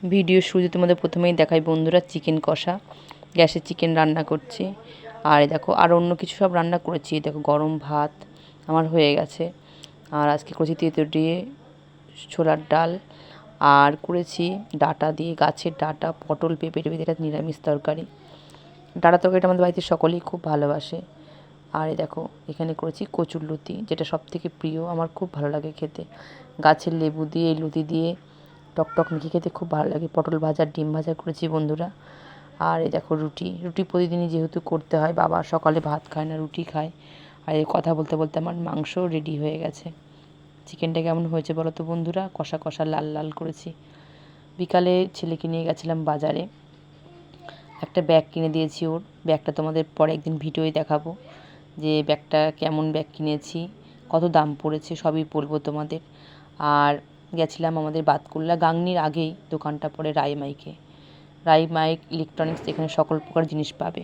Video শুরুতে তোমাদের প্রথমেই দেখাই বন্ধুরা চিকেন কষা, গ্যাসে চিকেন রান্না করছি। আর দেখো আর অন্য কিছু সব রান্না করেছি, দেখো গরম ভাত আমার হয়ে গেছে। আর আজকে করেছি তেঁতুল দিয়ে ছোলার ডাল, আর করেছি ডাঁটা দিয়ে, গাছের ডাঁটা, পটল পেঁপে টেপে, এটা নিরামিষ তরকারি। ডাঁটা তরকারিটা আমাদের বাড়িতে সকলেই খুব ভালোবাসে। আর দেখো এখানে করেছি কচুর লুতি, যেটা সবথেকে প্রিয়, আমার খুব ভালো লাগে খেতে। গাছের লেবু দিয়ে এই লুতি দিয়ে টকটক মেখে খেতে খুব ভালো লাগে। পটল ভাজা, ডিম ভাজা করেছি বন্ধুরা। আর এই দেখো রুটি প্রতিদিনই যেহেতু করতে হয়, বাবা সকালে ভাত খায় না, রুটি খায়। আর এই কথা বলতে বলতে আমার মাংসও রেডি হয়ে গেছে। চিকেনটা কেমন হয়েছে বলো তো বন্ধুরা, কষা কষা লাল লাল করেছি। বিকালে ছেলেকে নিয়ে গেছিলাম বাজারে, একটা ব্যাগ কিনে দিয়েছি ওর। ব্যাগটা তোমাদের পরে একদিন ভিডিওয় দেখাবো যে ব্যাগটা কেমন ব্যাগ কিনেছি, কত দাম পড়েছে, সবই বলবো তোমাদের। আর গেছিলাম আমাদের বাতকুল্লা গাংনির আগেই দোকানটা পড়ে রায়মাইকে, রায়মাইক ইলেকট্রনিক্স, এখানে সকল প্রকার জিনিস পাবে।